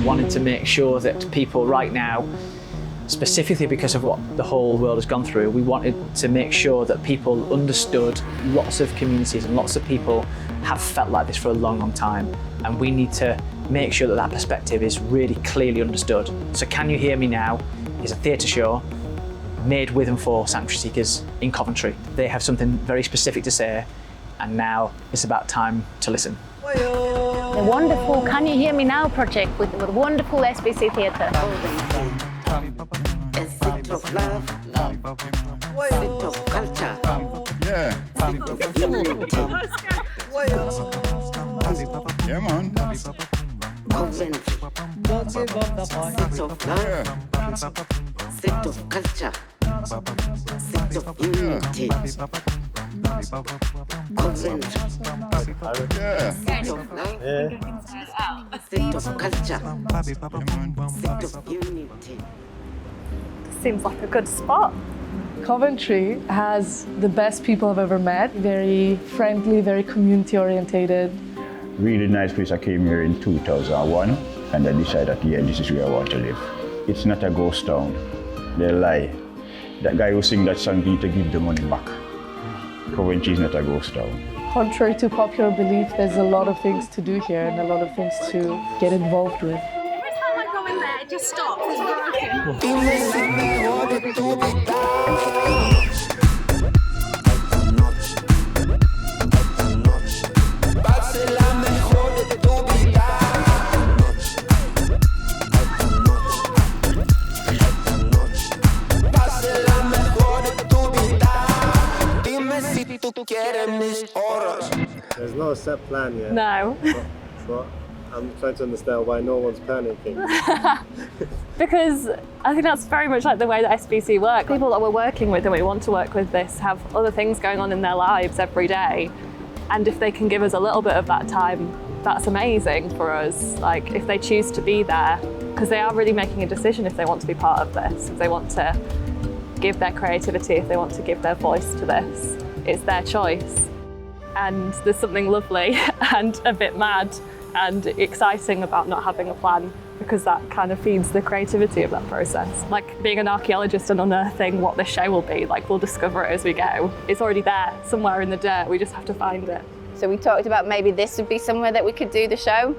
wanted to make sure that people right now, specifically because of what the whole world has gone through, we wanted to make sure that people understood. Lots of communities and lots of people have felt like this for a long, long time, and we need to make sure that that perspective is really clearly understood. So Can You Hear Me Now is a theatre show made with and for sanctuary seekers in Coventry. They have something very specific to say, and now it's about time to listen. The wonderful Can You Hear Me Now project with the wonderful SBC Theatre. A seat of love, seat of culture, seat of unity. Yeah, man. Coventry, seat of love, seat of culture, seat of unity. Coventry, seat of love, seat of culture, seat of unity. Seems like a good spot. Coventry has the best people I've ever met. Very friendly, very community orientated. Really nice place. I came here in 2001 and I decided, yeah, this is where I want to live. It's not a ghost town. They lie. That guy who sing that song need to give the money back. Coventry is not a ghost town. Contrary to popular belief, there's a lot of things to do here and a lot of things to get involved with. Every time I go in there, it just stops. It's There's no set plan yet. No. But I'm trying to understand why no one's panicking. Because I think that's very much like the way that SBC work. People that we're working with and we want to work with this have other things going on in their lives every day. And if they can give us a little bit of that time, that's amazing for us. Like if they choose to be there, because they are really making a decision if they want to be part of this, if they want to give their creativity, if they want to give their voice to this. It's their choice. And there's something lovely and a bit mad and exciting about not having a plan, because that kind of feeds the creativity of that process. Like being an archaeologist and unearthing what this show will be, like we'll discover it as we go. It's already there, somewhere in the dirt, we just have to find it. So we talked about maybe this would be somewhere that we could do the show,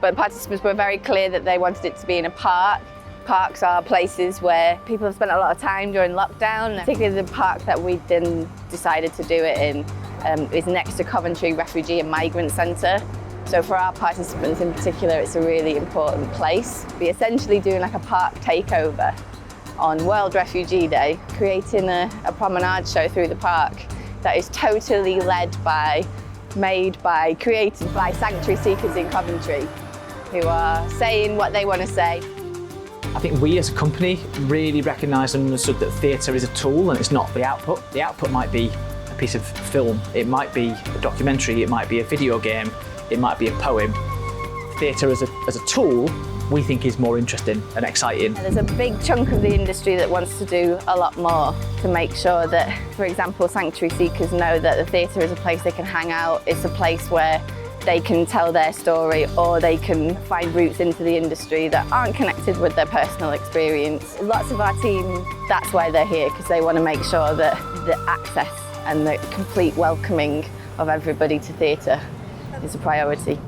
but participants were very clear that they wanted it to be in a park. Parks are places where people have spent a lot of time during lockdown, particularly the park that we then decided to do it in is next to Coventry Refugee and Migrant Centre. So for our participants in particular, it's a really important place. We're essentially doing like a park takeover on World Refugee Day, creating a promenade show through the park that is totally led by, made by, created by sanctuary seekers in Coventry who are saying what they want to say. I think we as a company really recognised and understood that theatre is a tool and it's not the output. The output might be a piece of film, it might be a documentary, it might be a video game, it might be a poem. Theatre as a tool, we think is more interesting and exciting. There's a big chunk of the industry that wants to do a lot more to make sure that, for example, sanctuary seekers know that the theatre is a place they can hang out, it's a place where they can tell their story or they can find routes into the industry that aren't connected with their personal experience. Lots of our team, that's why they're here, because they want to make sure that the access and the complete welcoming of everybody to theatre is a priority.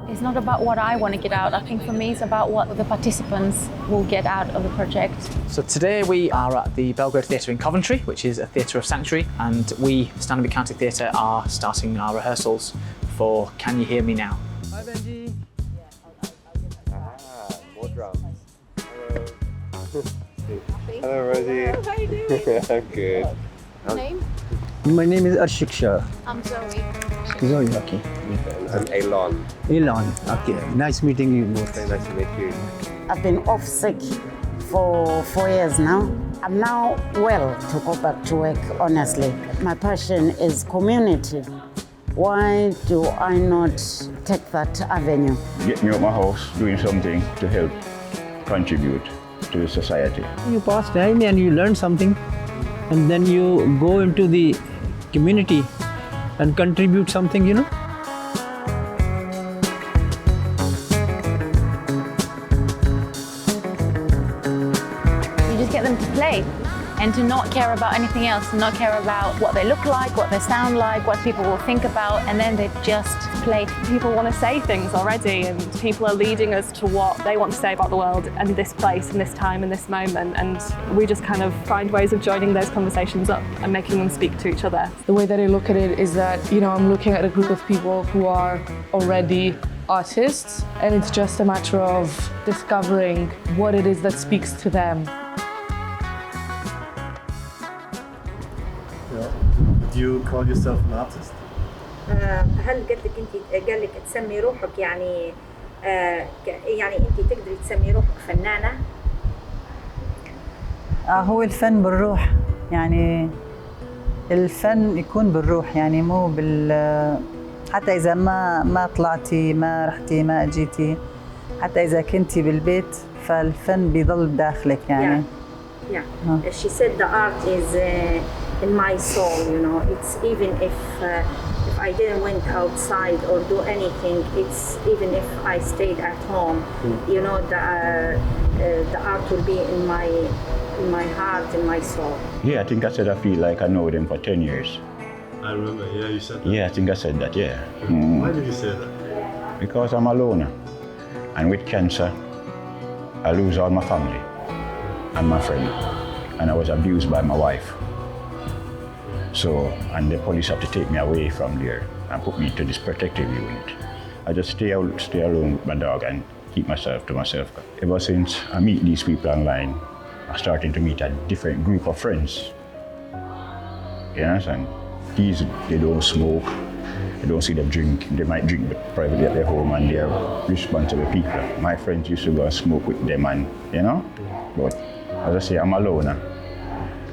It's not about what I want to get out. I think for me it's about what the participants will get out of the project. So today we are at the Belgrade Theatre in Coventry, which is a theatre of sanctuary, and we, Stanley County Theatre, are starting our rehearsals for Can You Hear Me Now? Hi Benji. More drums. Hello. Hello Rosie. How are you doing? I'm good. Name? My name is Arshik Shah. I'm Zoe. Zoe, okay. I'm Elon. Elon, okay. Nice meeting you both. Very nice to meet you. I've been off sick for 4 years now. I'm now well to go back to work, honestly. My passion is community. Why do I not take that avenue? Get me out my house, doing something to help contribute to the society. You pass time and you learn something. and then you go into the community and contribute something, you know. You just get them to play and to not care about anything else, to not care about what they look like, what they sound like, what people will think about, and then they just play. People want to say things already, and people are leading us to what they want to say about the world and this place and this time and this moment, and we just kind of find ways of joining those conversations up and making them speak to each other. The way that I look at it is that, you know, I'm looking at a group of people who are already artists, and it's just a matter of discovering what it is that speaks to them. Would you call yourself an artist? هل قلت لك انت قال لك تسمي روحك يعني يعني انت تقدري تسمي روحك فنانة؟ هو الفن بالروح، يعني الفن يكون بالروح، يعني مو حتى إذا ما طلعتي، ما رحتي، ما أجيتي، حتى إذا كنتي بالبيت فالفن بيضل بداخلك يعني. Yeah. She said the art is in my soul, you know. It's even if I didn't went outside or do anything, it's even if I stayed at home, you know, the art will be in my heart, in my soul. Yeah, I think I said I feel like I know them for 10 years. I remember, yeah, you said that. Yeah, I think I said that, yeah. Why did you say that? Because I'm a loner. And with cancer, I lose all my family and my friend. And I was abused by my wife. So, and the police have to take me away from there and put me to this protective unit. I just stay alone with my dog and keep myself to myself. Ever since I meet these people online, I'm starting to meet a different group of friends. You understand? These, they don't smoke, I don't see them drink. They might drink privately at their home and they're responsible people. My friends used to go and smoke with them and, you know? But as I say, I'm a loner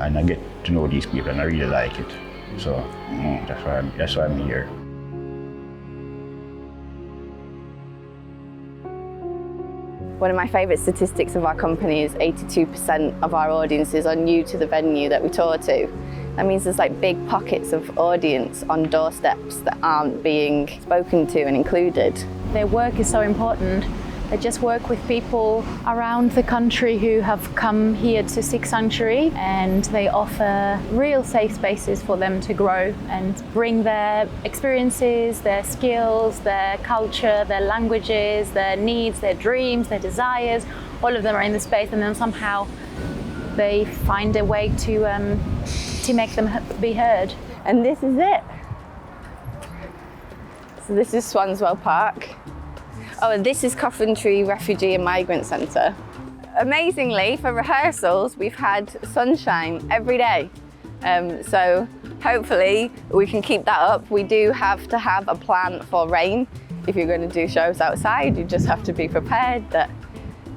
and I get to know these people and I really like it. So that's why I'm here. One of my favourite statistics of our company is 82% of our audiences are new to the venue that we tour to. That means there's like big pockets of audience on doorsteps that aren't being spoken to and included. Their work is so important. They just work with people around the country who have come here to seek sanctuary, and they offer real safe spaces for them to grow and bring their experiences, their skills, their culture, their languages, their needs, their dreams, their desires. All of them are in the space, and then somehow they find a way to make them be heard. And this is it. So this is Swanswell Park. Oh, and this is Coventry Refugee and Migrant Centre. Amazingly, for rehearsals, we've had sunshine every day. So hopefully we can keep that up. We do have to have a plan for rain. If you're going to do shows outside, you just have to be prepared that,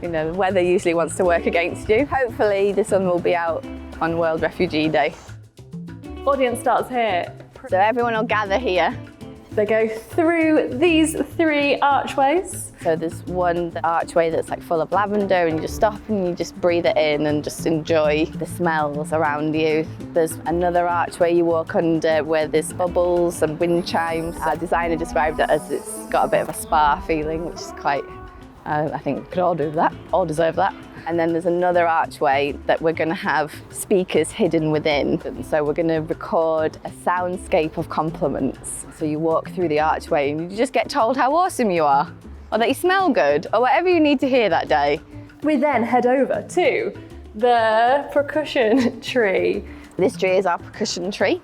you know, the weather usually wants to work against you. Hopefully the sun will be out on World Refugee Day. Audience starts here. So everyone will gather here. They go through these 3 archways. So there's one archway that's like full of lavender, and you just stop and you just breathe it in and just enjoy the smells around you. There's another archway you walk under where there's bubbles and wind chimes. Our designer described it as it's got a bit of a spa feeling, which is quite, I think we could all do that, all deserve that. And then there's another archway that we're going to have speakers hidden within. And so we're going to record a soundscape of compliments. So you walk through the archway and you just get told how awesome you are, or that you smell good, or whatever you need to hear that day. We then head over to the percussion tree. This tree is our percussion tree.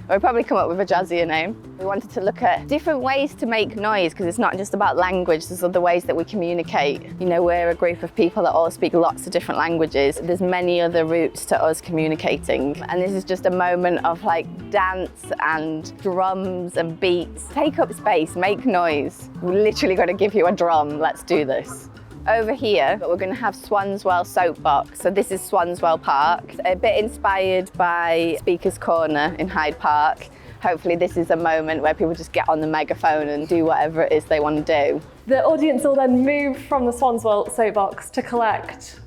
We'll probably come up with a jazzier name. We wanted to look at different ways to make noise, because it's not just about language, there's other ways that we communicate. You know, we're a group of people that all speak lots of different languages. There's many other routes to us communicating. And this is just a moment of like dance and drums and beats. Take up space, make noise. We're literally going to give you a drum, let's do this. Over here, we're going to have Swanswell Soapbox. So this is Swanswell Park, a bit inspired by Speaker's Corner in Hyde Park. Hopefully this is a moment where people just get on the megaphone and do whatever it is they want to do. The audience will then move from the Swanswell Soapbox to collect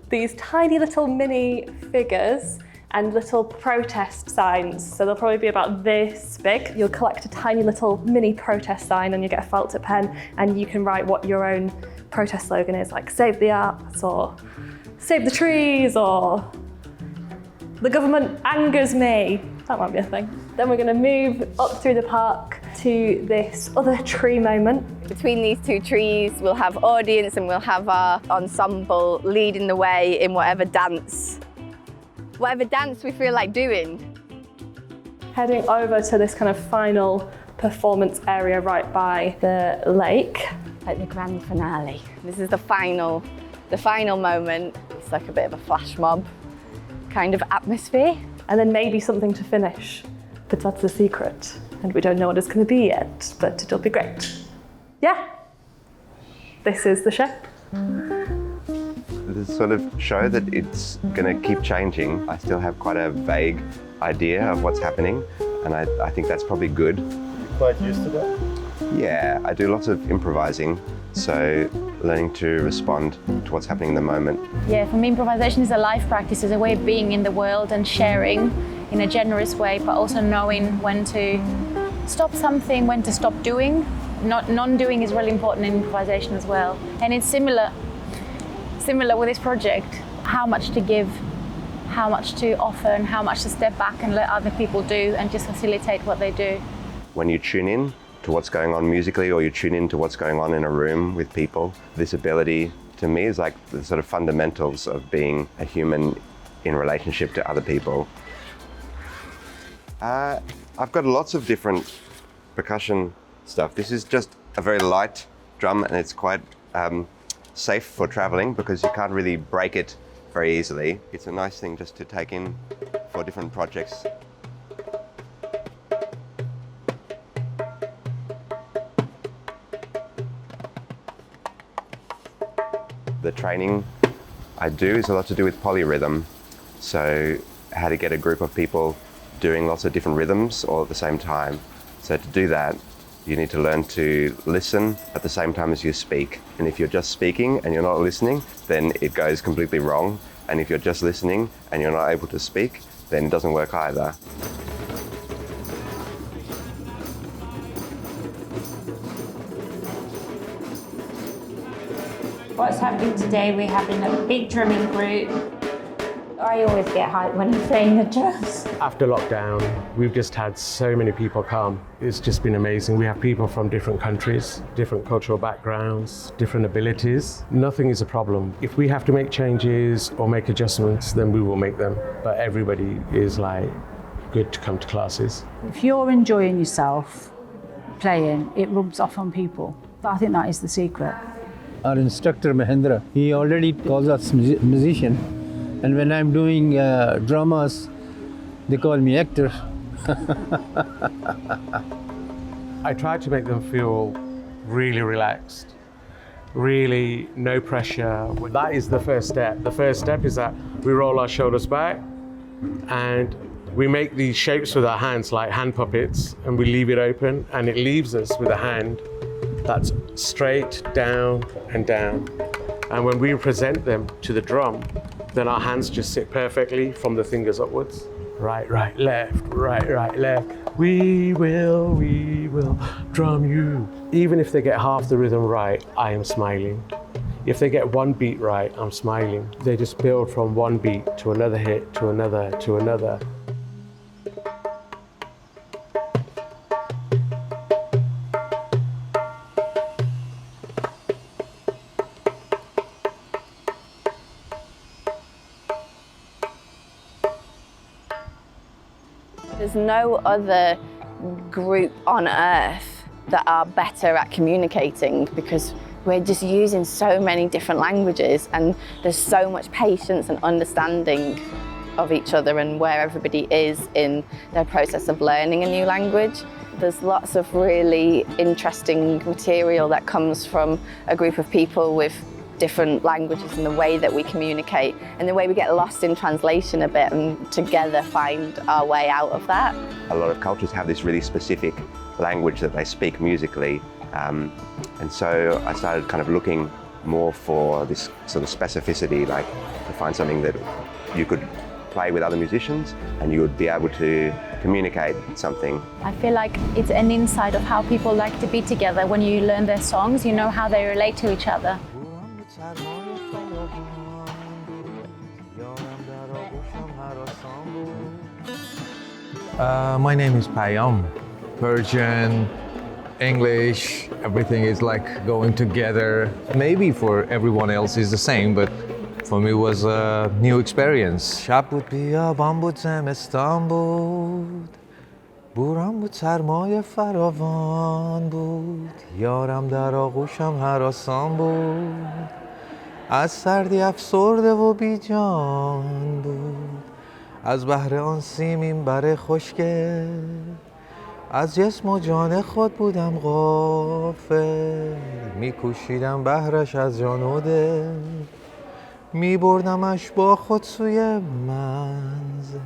these tiny little mini figures and little protest signs. So they'll probably be about this big. You'll collect a tiny little mini protest sign and you get a felt tip pen and you can write what your own protest slogan is, like save the arts or save the trees or the government angers me. That might be a thing. Then we're going to move up through the park to this other tree moment. Between these two trees, we'll have audience and we'll have our ensemble leading the way in whatever dance we feel like doing. Heading over to this kind of final performance area right by the lake. Like the grand finale. This is the final moment. It's like a bit of a flash mob kind of atmosphere. And then maybe something to finish, but that's the secret. And we don't know what it's going to be yet, but it'll be great. Yeah, this is the show. This sort of show that it's going to keep changing. I still have quite a vague idea of what's happening, and I think that's probably good. You're quite used to that? Yeah, I do lots of improvising, so learning to respond to what's happening in the moment. Yeah, for me, improvisation is a life practice, is a way of being in the world and sharing in a generous way, but also knowing when to stop something, when to stop doing. Non-doing is really important in improvisation as well. And it's similar with this project, how much to give, how much to offer, and how much to step back and let other people do and just facilitate what they do. When you tune in to what's going on musically, or you tune in to what's going on in a room with people, this ability to me is like the sort of fundamentals of being a human in relationship to other people. I've got lots of different percussion stuff. This is just a very light drum and it's quite safe for traveling because you can't really break it very easily. It's a nice thing just to take in for different projects. The training I do is a lot to do with polyrhythm. So how to get a group of people doing lots of different rhythms all at the same time. So to do that, you need to learn to listen at the same time as you speak. And if you're just speaking and you're not listening, then it goes completely wrong. And if you're just listening and you're not able to speak, then it doesn't work either. What's happening today, we're having a big drumming group. I always get hyped when I'm playing the drums. After lockdown, we've just had so many people come. It's just been amazing. We have people from different countries, different cultural backgrounds, different abilities. Nothing is a problem. If we have to make changes or make adjustments, then we will make them. But everybody is like good to come to classes. If you're enjoying yourself playing, it rubs off on people. I think that is the secret. Our instructor Mahendra, he already calls us musician, and when I'm doing dramas, they call me actor. I try to make them feel really relaxed, really no pressure. That is the first step. The first step is that we roll our shoulders back and we make these shapes with our hands like hand puppets, and we leave it open, and it leaves us with a hand that's straight down and down. And when we present them to the drum, then our hands just sit perfectly from the fingers upwards. Right, right, left, right, left. We will drum you. Even if they get half the rhythm right, I am smiling. If they get one beat right, I'm smiling. They just build from one beat to another hit, to another, to another. There's no other group on earth that are better at communicating because we're just using so many different languages and there's so much patience and understanding of each other and where everybody is in their process of learning a new language. There's lots of really interesting material that comes from a group of people with different languages and the way that we communicate and the way we get lost in translation a bit and together find our way out of that. A lot of cultures have this really specific language that they speak musically, and so I started kind of looking more for this sort of specificity, like to find something that you could play with other musicians and you would be able to communicate something. I feel like it's an insight of how people like to be together. When you learn their songs, you know how they relate to each other. My name is Payam. Persian, English, everything is like going together. Maybe for everyone else is the same, but for me it was a new experience. شب بود بیابان بود زمستان بود بوران بود سرمایه فراوان بود یارم در آغوشم هراسان بود از سردی افسرده و بیجان بود از بحر آن سیمین بر خشکه از جسم و جان خود بودم غافل میکوشیدم بهرش از جان و دل میبردمش با خود سوی منزل.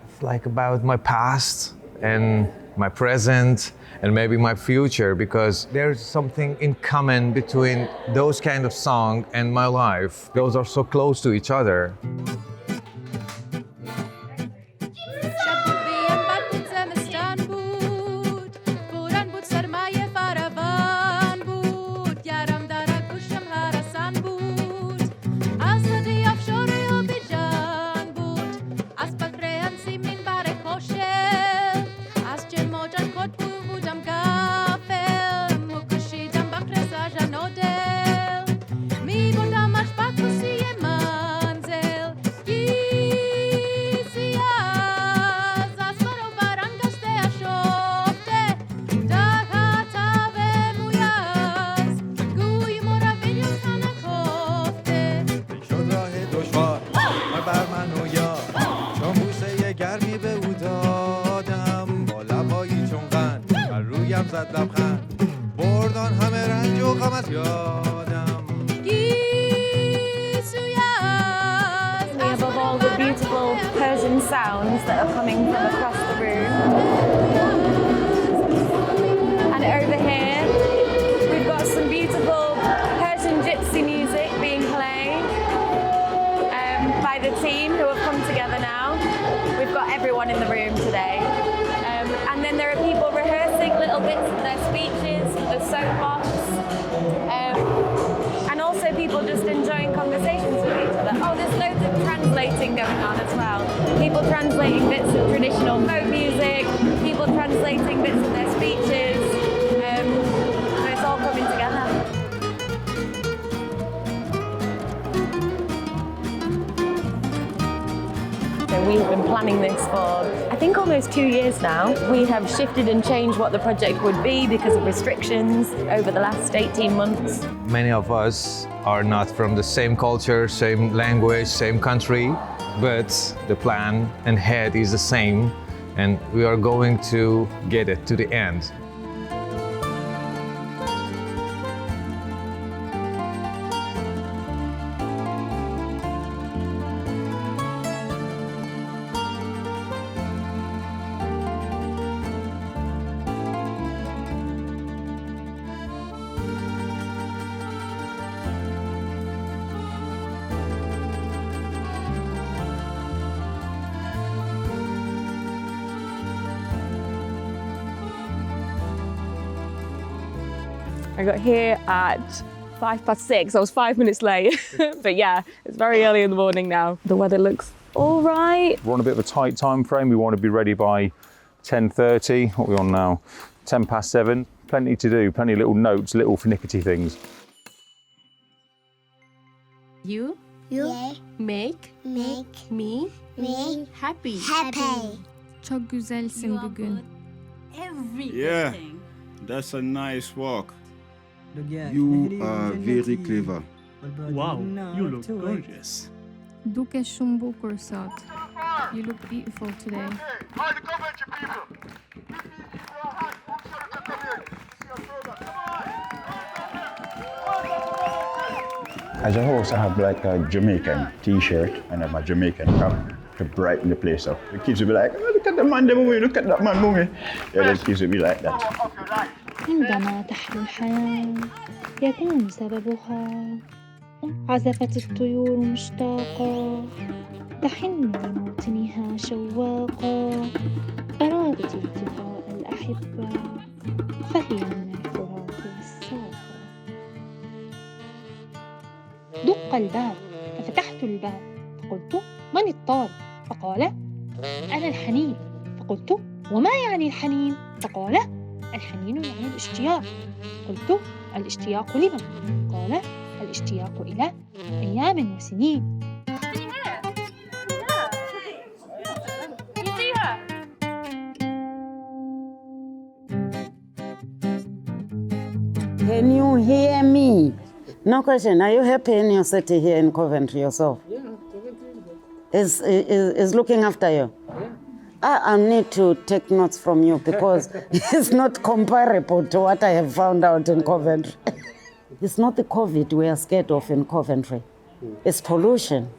It's like about my past and my present and maybe my future because there's something in common between those kind of song and my life. Those are so close to each other. بردان همه رنج و غم از یادم. Above all the beautiful Persian sounds that are coming from across the room. And over here, we've got some beautiful Persian gypsy music being played by the team who have come together now. We've got everyone in the room today. And then there are people rehearsing little bits of their speeches, the soapbox, and also people just enjoying conversations with each other. Oh, there's loads of translating going on as well. People translating bits of traditional folk music, people translating bits of their speeches, so it's all coming together. We have been planning this for, I think, almost 2 years now. We have shifted and changed what the project would be because of restrictions over the last 18 months. Many of us are not from the same culture, same language, same country, but the plan and head is the same, and we are going to get it to the end. I got here at 6:05. I was 5 minutes late, but yeah, it's very early in the morning now. The weather looks all right. We're on a bit of a tight time frame. We want to be ready by 10:30. What are we on now? 7:10. Plenty to do, plenty of little notes, little finickety things. You make me happy. Çok güzelsin bugün. Yeah, that's a nice walk. You are very clever. Wow, you look gorgeous. Duke shumbukur sot. You look beautiful today. As a host, I have like a Jamaican t-shirt and I'm a Jamaican cap to brighten the place up. The kids will be like, oh, look at the man moving, look at that man moving. Yeah, the kids will be like that. عندما تحلو الحياة يكون سببها عزفت الطيور مشتاقة تحن لموطنها شواقا أرادت التقاء الأحبة فهي من الفرات والساقة دق الباب ففتحت الباب فقلت من الطارق؟ فقال أنا الحنين. فقلت وما يعني الحنين؟ فقال الحنين يعني الاشتياق. قلت الاشتياق لمن؟ قال الاشتياق إلى أيام وسنين. Can you hear me? No question. Are you happy in your city here in Coventry yourself? Yeah, Coventry Is looking after you? I need to take notes from you because it's not comparable to what I have found out in Coventry. It's not the COVID we are scared of in Coventry. It's pollution.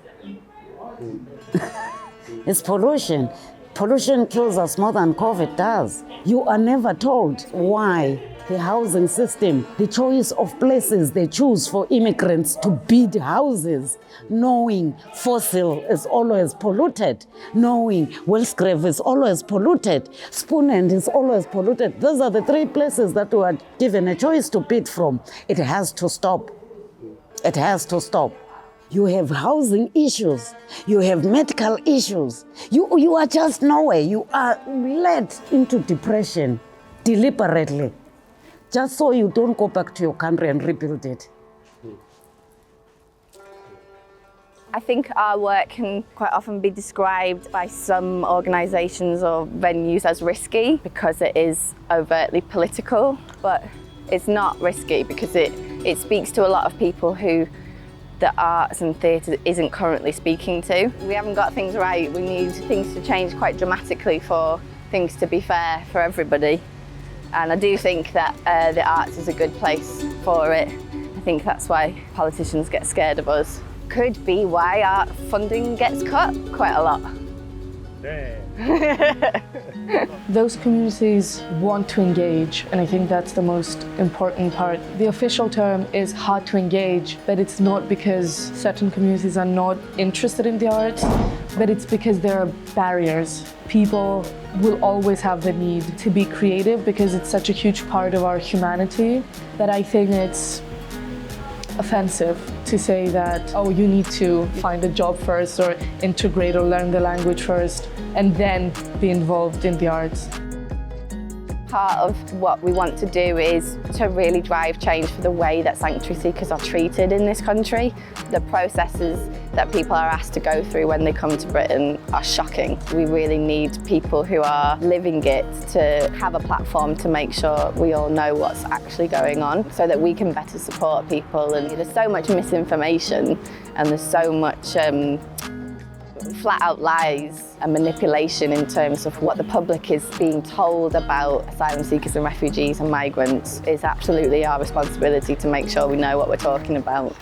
It's pollution. Pollution kills us more than COVID does. You are never told why the housing system, the choice of places they choose for immigrants to build houses, knowing Fossil is always polluted, knowing Wellsgrave is always polluted, Spoon End is always polluted. Those are the three places that we are given a choice to bid from. It has to stop. It has to stop. You have housing issues, you have medical issues. You are just nowhere. You are led into depression deliberately, just so you don't go back to your country and rebuild it. I think our work can quite often be described by some organisations or venues as risky because it is overtly political, but it's not risky because it speaks to a lot of people who the arts and theatre isn't currently speaking to. We haven't got things right. We need things to change quite dramatically for things to be fair for everybody. And I do think that the arts is a good place for it. I think that's why politicians get scared of us. Could be why art funding gets cut quite a lot. Those communities want to engage, and I think that's the most important part. The official term is hard to engage, but it's not because certain communities are not interested in the arts, but it's because there are barriers. People will always have the need to be creative because it's such a huge part of our humanity that I think it's offensive to say that, oh, you need to find a job first or integrate or learn the language first and then be involved in the arts. Part of what we want to do is to really drive change for the way that sanctuary seekers are treated in this country. The processes that people are asked to go through when they come to Britain are shocking. We really need people who are living it to have a platform to make sure we all know what's actually going on so that we can better support people. And there's so much misinformation and there's so much flat out lies and manipulation in terms of what the public is being told about asylum seekers and refugees and migrants. It's absolutely our responsibility to make sure we know what we're talking about.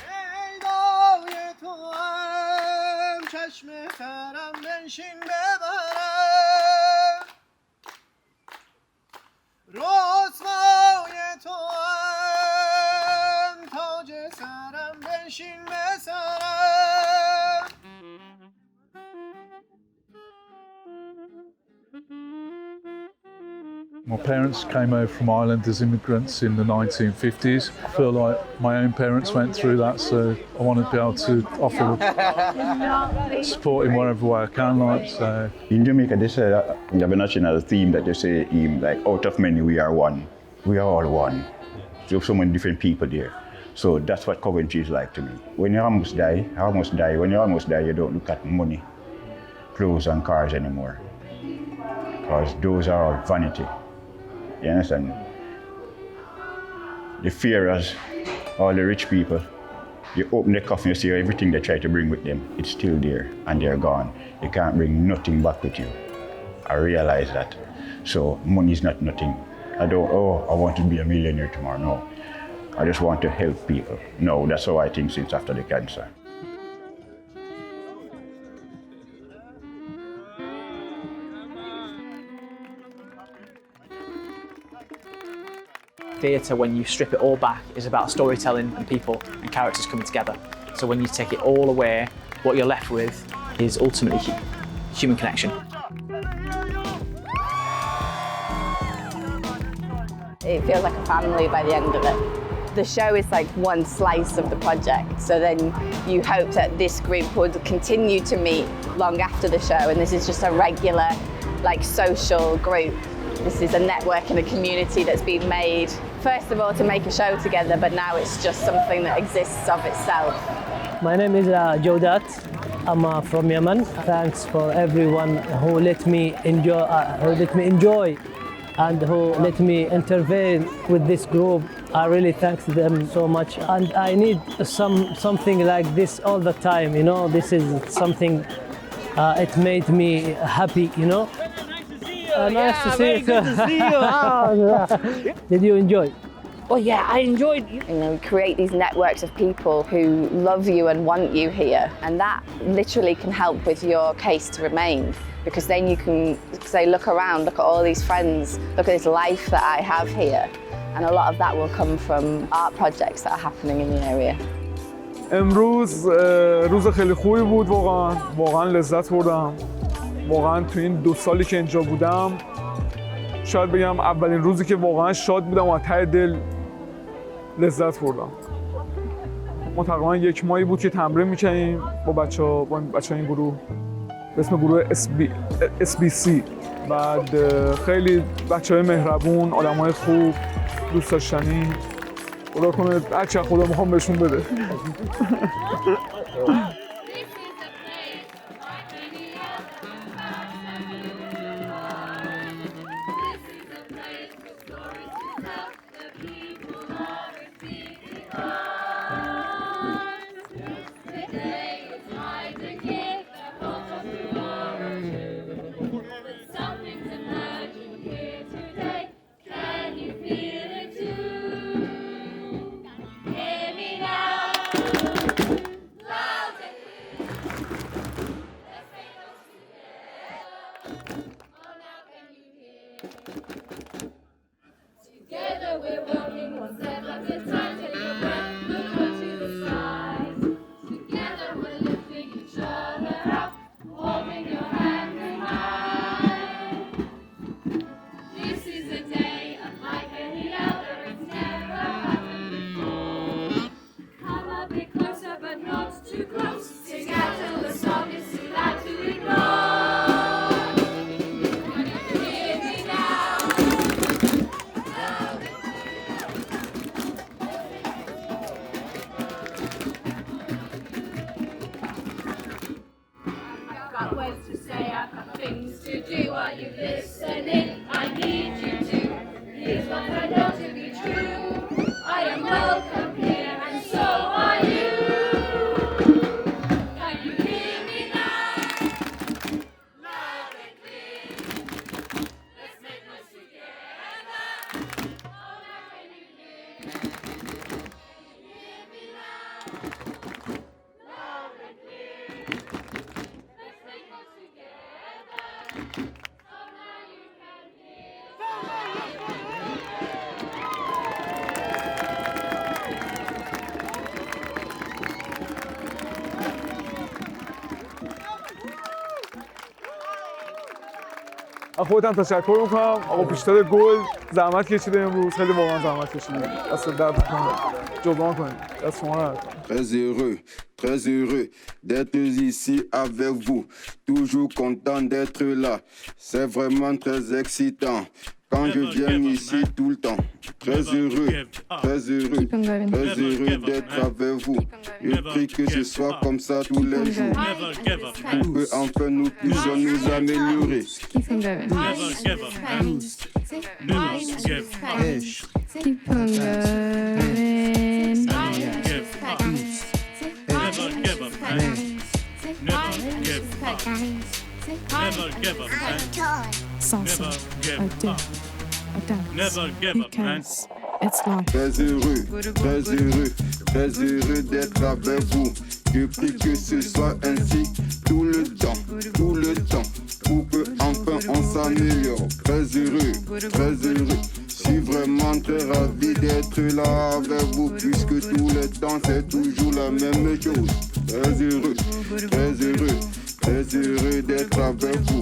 My parents came over from Ireland as immigrants in the 1950s. I feel like my own parents went through that, so I want to be able to offer support in whatever way I can. So. In Jamaica, they say you have a national theme that they say, like, out of many we are one. We are all one. There's so many different people there. So that's what Coventry is like to me. When you almost die, when you almost die, you don't look at money, clothes and cars anymore. Because those are all vanity. You understand? The fear as all the rich people, you open the coffin, you see everything they try to bring with them, it's still there and they're gone. You can't bring nothing back with you. I realize that. So money is not nothing. I want to be a millionaire tomorrow. No, I just want to help people. No, that's how I think since after the cancer. Theatre, when you strip it all back, is about storytelling and people and characters coming together. So when you take it all away, what you're left with is ultimately human connection. It feels like a family by the end of it. The show is like one slice of the project, so then you hope that this group would continue to meet long after the show, and this is just a regular, like, social group. This is a network and a community that's been made, first of all, to make a show together, but now it's just something that exists of itself. My name is Jodat. I'm from Yemen. Thanks for everyone who let me enjoy and who let me intervene with this group. I really thank them so much. And I need something like this all the time, you know. This is something, it made me happy, you know. Nice to see you. Good to see you. Did you enjoy? Oh yeah, I enjoyed. You know, create these networks of people who love you and want you here, and that literally can help with your case to remain, because then you can say, look around, look at all these friends, look at this life that I have here, and a lot of that will come from art projects that are happening in the area. امروز روز خیلی خوبی بود، واقعا لذت بردم. واقعا تو این 2 سالی که اینجا بودم شاید بگم اولین روزی که واقعا شاد بودم و از ته دل لذت بردم. ما تقریبا 1 ماهی بود که تمرین می‌کردیم با بچه‌ها این گروه به اسم گروه SBC. بعد خیلی بچه‌های مهربون، آدم‌های خوب، دوست داشتنی. خدا کنه هر چی خدا می‌خوام بهشون بده. خودم تشکر میکنم. آقا پیشتر گل زحمت کشیده امروز، خیلی واقعا زحمت کشیده. دست درد نکنه. جبران کنید. دست شما درد کنه. Très heureux d'être ici avec vous. Toujours content d'être là. C'est vraiment très excitant quand je viens ici tout le temps. Très heureux d'être avec vous. Je prie que ce soit comme ça tous les jours. Que enfin nous puissions nous améliorer. Keep on going. Keep on going. Salsa, I dance, because it's life. Très heureux d'être avec vous. Je prie que ce soit ainsi tout le temps, pour que enfin on s'améliore. Très heureux. Je suis vraiment très ravi d'être là avec vous, puisque tout le temps c'est toujours la même chose. Très heureux très heureux d'être avec vous.